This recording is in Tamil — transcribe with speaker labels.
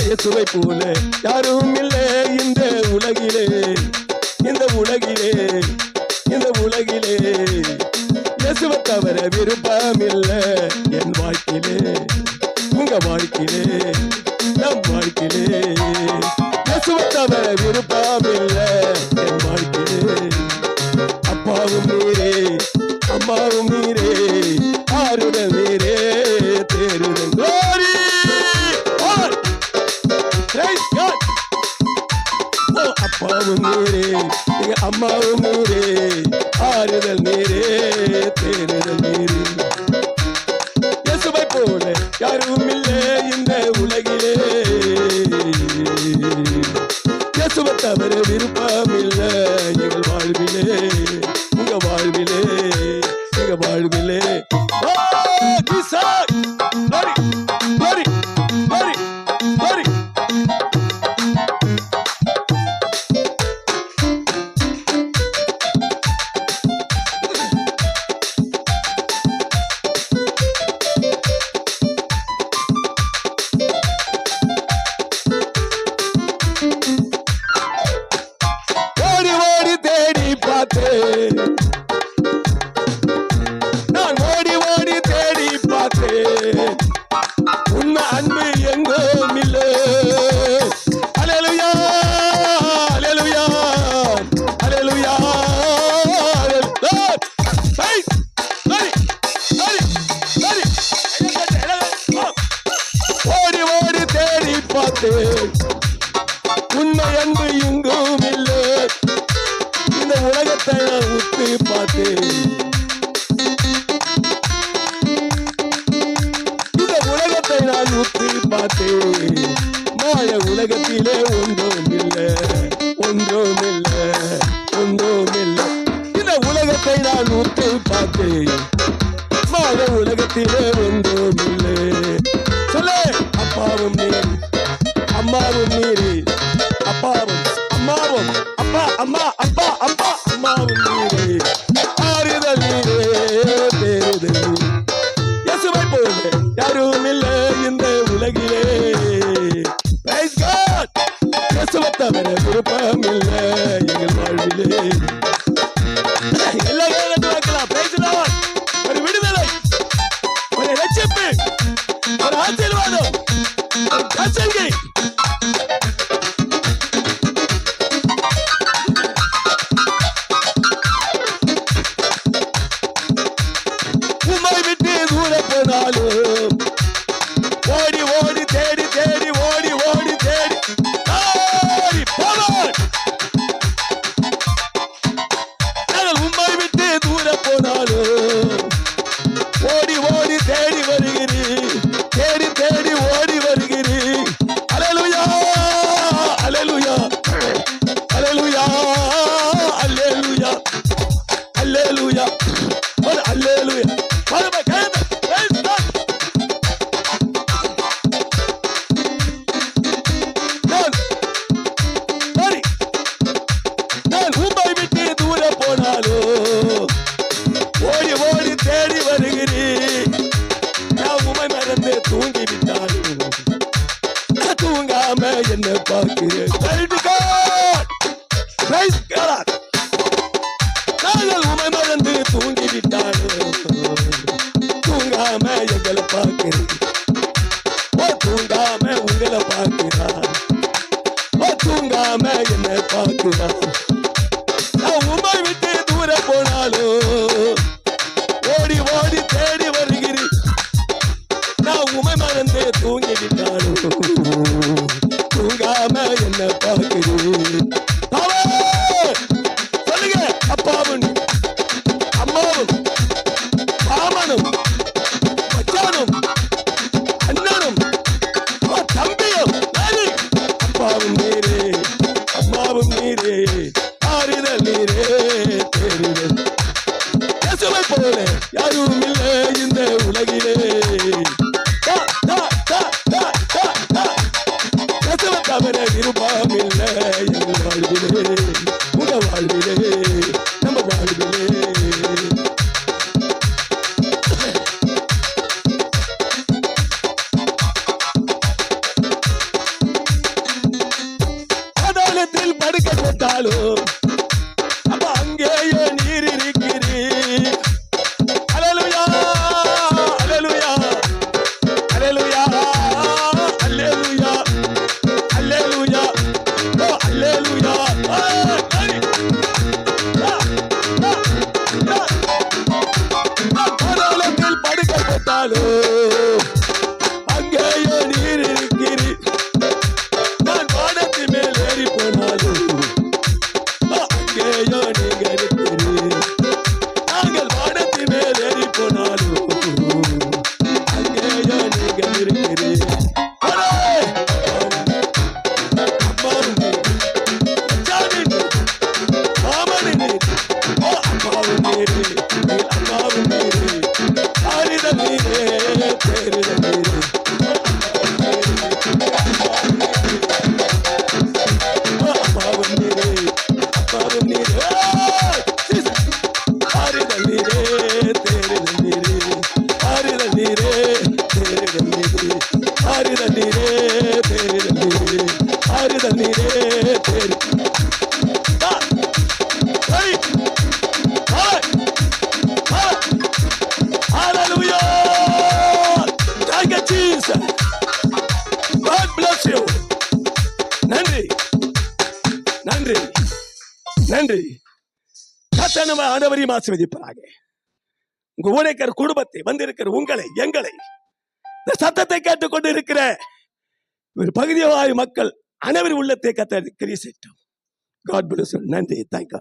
Speaker 1: இயேசுவை போல யாரும் இல்லை இந்த உலகிலே, இந்த உலகிலே, இந்த உலகிலே. இயேசுவை தவிர விருப்பம் இல்லை என் வாழ்க்கையிலே, உங்க வாழ்க்கையிலே, நம் வாழ்க்கையிலே. இயேசுவை தவிர விருப்பம் இல்லை என் வாழ்க்கையிலே. அப்பாவும் நீரே, அம்மாவும் நீரே, ஆருடன் நீரே, தேருடன். Glory! Praise God! Oh, அப்பாவும் நீரே, எங்க அம்மாவும் நீரே, ஆறுதல் நீரே, தேருதல் நீரே. இயேசுவை போல யாரும் இல்லை இந்த உலகிலே. இயேசுவை தவிர விருப்பம் இல்லை எங்கள் வாழ்விலே, உங்க வாழ்விலே, எங்க வாழ்விலே. நான் ஓடி ஓடி தேடி பார்த்தேன், உன்னை அன்பு எங்கும் இல்லை. அல்லேலூயா, அல்லேலூயா, அல்லேலூயா. ஓடி ஓடி தேடி பார்த்தேன், உன்னை அன்பு எங்கும் இல்லை. இந்த உலகத்தை நான் உத்து பார்த்தேன், இந்த உலகத்தை நான் உத்து பார்த்தேன். மாய உலகத்திலே ஒன்றும் இல்லை, ஒன்றும் இல்லை, ஒன்றும் இல்லை. இந்த உலகத்தை நான் உத்து பார்த்தேன், மாய உலகத்திலே ஒன்றும் இல்லை. சொல்லு, அப்பாவும் நீர், அம்மாவும் நீர், அப்பாவும் அம்மாவும், அப்பா அம்மா, அப்பா அப்பா அம்மாவும் நீரே, ஆறுதல் நீரே, தேறுதல் நீரே. இயேசுவை போல யாரும் இல்லை இந்த உலகிலே. Praise God! இயேசுவை தவிர விருப்பம் இல்லை எங்கள் வாழ்விலே. எல்லா நேரத்திலும் வைக்கலாம். Praise God! ஒரு விடுதலை, ஒரு ரட்சிப்பு, ஒரு ஆசீர்வாதம், ஒரு பிரசங்கி. ஓடி ஓடி தேடி தேடி, ஓடி ஓடி தேடி, நாங்கள் உம்மை விட்டு தூர போனாலும் ஓடி ஓடி தேடி வருகிறீர், தேடி தேடி ஓடி வருகிறீர். அல்லேலூயா, அல்லேலூயா, அல்லேலூயா, அல்லேலூயா, அல்லேலூயா, அல்லேலூயா. ஓடி ஓடி தேடி வருகிறேன், நான் உமை மறந்து தூங்கி விட்டாலும் தூங்காம என்ன பார்க்கிறேன். நாங்கள் உமை மறந்து தூங்கி விட்டாலும் தூங்காம எங்களை பார்க்கிறேன். ஓ, தூங்காம உங்களை பார்க்கிறான், ஓ, தூங்காம என்ன பார்க்கிறான். நான் உமை விட்டு தூர போனாலும் ஓடி ஓடி தேடி வருகிறேன், நான் உமை மறந்து தூங்கி விட்டாலும் தூங்காம என்ன பார்க்கிறேன். சொல்லுங்க, அப்பாவும் அம்மாவும் மாமனும் மச்சானும் அண்ணனும் தம்பியும் அப்பாவும் நீரே, அம்மாவும் நீரே, ஆறுதல் நீரே, தேறுதல். இயேசுவை போல யாரும் இல்லை இந்த உலகிலே. நன்றி நன்றி. கர்த்தர் நம்ம அனைவரையும் ஆசீர்வதிப்பாராக. உங்க ஊழியக்கார குடும்பத்தை வந்திருக்கிற உங்களை எங்களை இந்த சத்தத்தை கேட்டுக்கொண்டு இருக்கிற ஒரு பகுதியாய் மக்கள் அனைவரும் உள்ளத்தை கர்த்தர் கிரியை செய்யட்டும். God bless you. நன்றி. தேங்க்யூ.